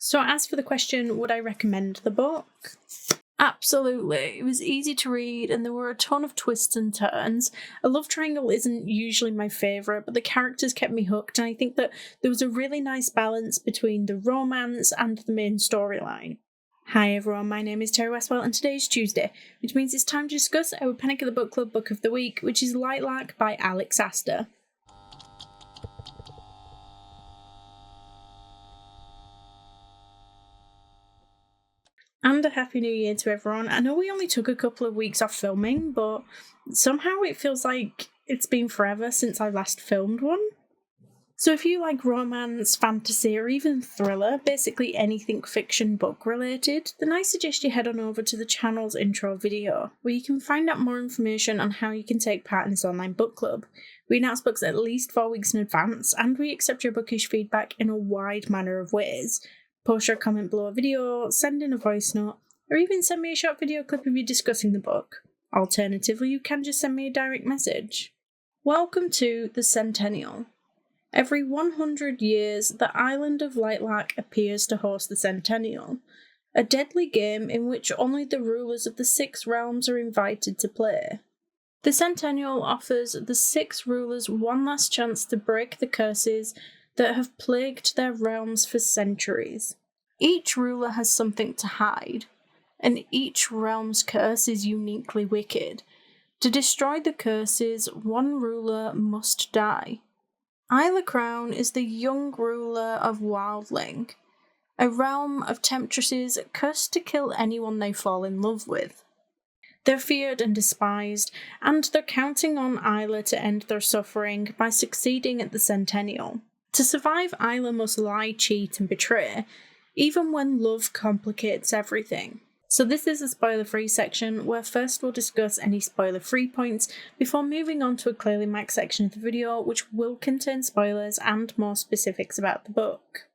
So as for the question, would I recommend the book? Absolutely. It was easy to read and there were a ton of twists and turns. A love triangle isn't usually my favourite, but the characters kept me hooked, and I think that there was a really nice balance between the romance and the main storyline. Hi everyone, my name is Terry Westwell and today is Tuesday, which means it's time to discuss our Panic at the Book Club book of the week, which is Lightlark by Alex Aster. And a Happy New Year to everyone. I know we only took a couple of weeks off filming, but somehow it feels like it's been forever since I last filmed one. So if you like romance, fantasy, or even thriller, basically anything fiction book related, then I suggest you head on over to the channel's intro video, where you can find out more information on how you can take part in this online book club. We announce books at least 4 weeks in advance, and we accept your bookish feedback in a wide manner of ways. Post your comment below a video, send in a voice note, or even send me a short video clip of you discussing the book. Alternatively, you can just send me a direct message. Welcome to the Centennial. Every 100 years, the island of Lightlark appears to host the Centennial, a deadly game in which only the rulers of the 6 realms are invited to play. The Centennial offers the 6 rulers one last chance to break the curses that have plagued their realms for centuries. Each ruler has something to hide, and each realm's curse is uniquely wicked. To destroy the curses, one ruler must die. Isla Crown is the young ruler of Wildling, a realm of temptresses cursed to kill anyone they fall in love with. They're feared and despised, and they're counting on Isla to end their suffering by succeeding at the Centennial. To survive, Isla must lie, cheat, and betray, even when love complicates everything. So this is a spoiler-free section, where first we'll discuss any spoiler-free points, before moving on to a clearly marked section of the video, which will contain spoilers and more specifics about the book.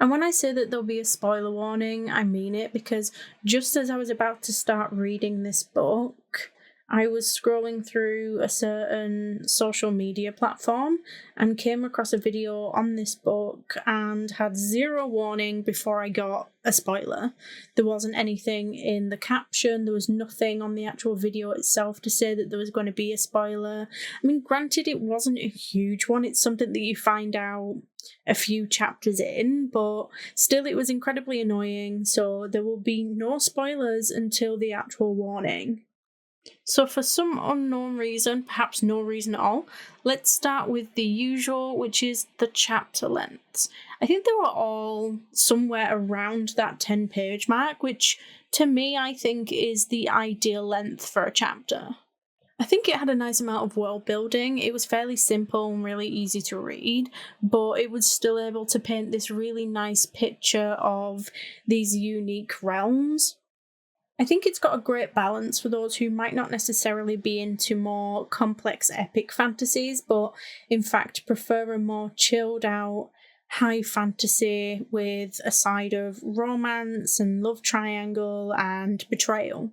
And when I say that there'll be a spoiler warning, I mean it, because just as I was about to start reading this book, I was scrolling through a certain social media platform and came across a video on this book and had zero warning before I got a spoiler. There wasn't anything in the caption, there was nothing on the actual video itself to say that there was going to be a spoiler. I mean, granted, it wasn't a huge one, it's something that you find out a few chapters in, but still it was incredibly annoying, so there will be no spoilers until the actual warning. So for some unknown reason, perhaps no reason at all, let's start with the usual, which is the chapter lengths. I think they were all somewhere around that 10-page mark, which to me I think is the ideal length for a chapter. I think it had a nice amount of world building. It was fairly simple and really easy to read, but it was still able to paint this really nice picture of these unique realms. I think it's got a great balance for those who might not necessarily be into more complex epic fantasies, but in fact prefer a more chilled out high fantasy with a side of romance and love triangle and betrayal.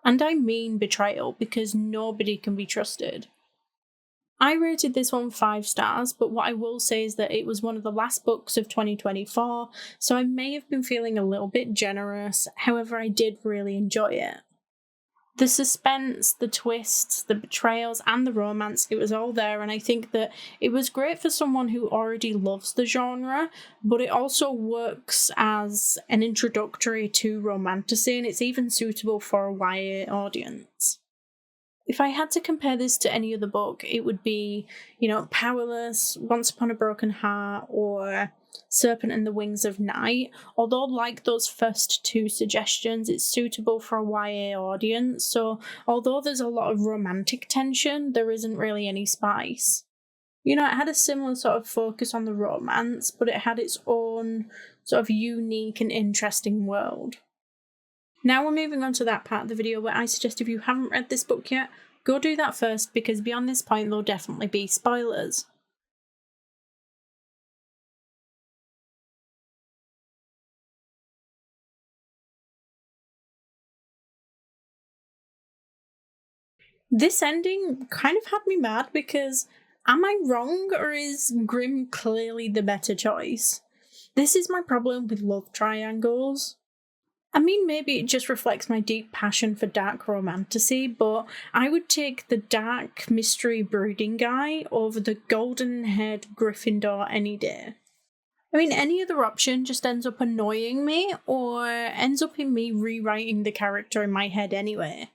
And I mean betrayal, because nobody can be trusted. I rated this one 5 stars, but what I will say is that it was one of the last books of 2024, so I may have been feeling a little bit generous, however I did really enjoy it. The suspense, the twists, the betrayals, and the romance, it was all there, and I think that it was great for someone who already loves the genre, but it also works as an introductory to romantasy, and it's even suitable for a YA audience. If I had to compare this to any other book, it would be, Powerless, Once Upon a Broken Heart, or Serpent and the Wings of Night. Although, like those first 2 suggestions, it's suitable for a YA audience, so although there's a lot of romantic tension, there isn't really any spice. It had a similar sort of focus on the romance, but it had its own sort of unique and interesting world. Now we're moving on to that part of the video where I suggest if you haven't read this book yet, go do that first, because beyond this point there'll definitely be spoilers. This ending kind of had me mad, because am I wrong, or is Grimm clearly the better choice? This is my problem with love triangles. I mean, maybe it just reflects my deep passion for dark romantasy, but I would take the dark mystery brooding guy over the golden-haired Gryffindor any day. I mean, any other option just ends up annoying me, or ends up in me rewriting the character in my head anyway.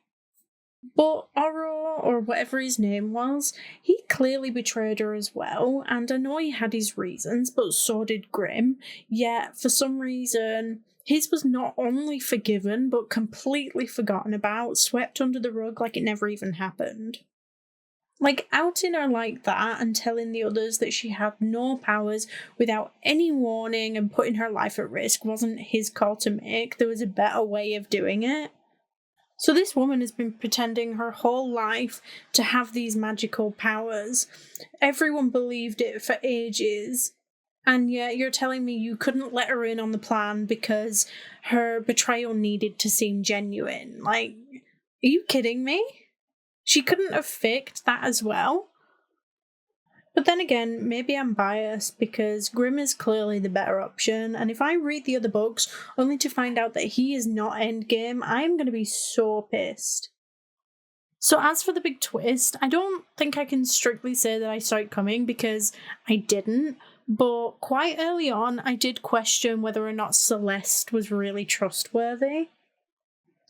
But Oro, or whatever his name was, he clearly betrayed her as well, and I know he had his reasons, but so did Grimm, yet for some reason, his was not only forgiven, but completely forgotten about, swept under the rug like it never even happened. Like, outing her like that and telling the others that she had no powers without any warning and putting her life at risk wasn't his call to make. There was a better way of doing it. So this woman has been pretending her whole life to have these magical powers. Everyone believed it for ages. And yet you're telling me you couldn't let her in on the plan because her betrayal needed to seem genuine. Like, are you kidding me? She couldn't have faked that as well. But then again, maybe I'm biased because Grimm is clearly the better option, and if I read the other books only to find out that he is not Endgame, I'm going to be so pissed. So as for the big twist, I don't think I can strictly say that I saw it coming because I didn't, but quite early on I did question whether or not Celeste was really trustworthy.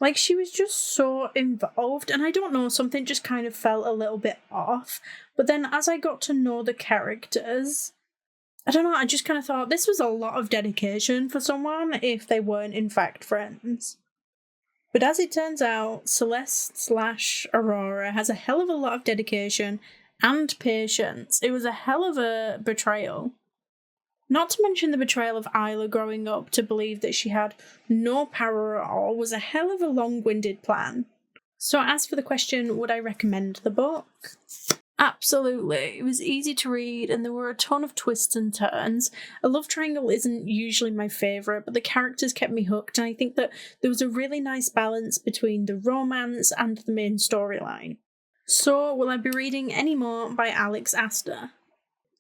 Like, she was just so involved, and I don't know, something just kind of felt a little bit off. But then as I got to know the characters, I don't know, I just kind of thought this was a lot of dedication for someone if they weren't in fact friends. But as it turns out, Celeste/Aurora has a hell of a lot of dedication and patience. It was a hell of a betrayal. Not to mention the betrayal of Isla growing up to believe that she had no power at all was a hell of a long-winded plan. So as for the question, would I recommend the book? Absolutely. It was easy to read and there were a ton of twists and turns. A love triangle isn't usually my favourite, but the characters kept me hooked, and I think that there was a really nice balance between the romance and the main storyline. So will I be reading any more by Alex Aster?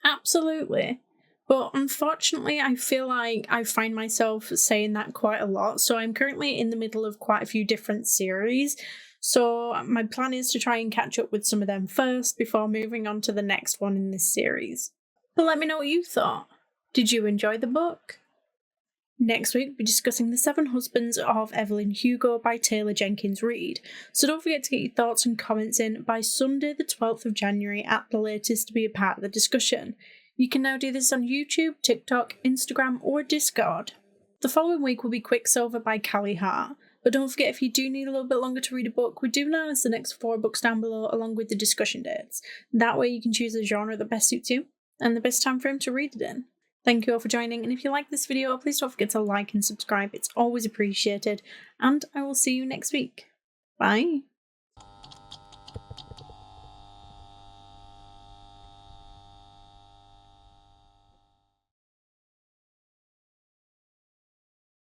Absolutely. But unfortunately, I feel like I find myself saying that quite a lot. So I'm currently in the middle of quite a few different series. So my plan is to try and catch up with some of them first before moving on to the next one in this series. But let me know what you thought. Did you enjoy the book? Next week, we'll be discussing The Seven Husbands of Evelyn Hugo by Taylor Jenkins Reid. So don't forget to get your thoughts and comments in by Sunday the 12th of January at the latest to be a part of the discussion. You can now do this on YouTube, TikTok, Instagram, or Discord. The following week will be Quicksilver by Callie Hart. But don't forget, if you do need a little bit longer to read a book, we do announce the next 4 books down below along with the discussion dates. That way you can choose a genre that best suits you and the best time frame to read it in. Thank you all for joining, and if you like this video, please don't forget to like and subscribe. It's always appreciated, and I will see you next week. Bye!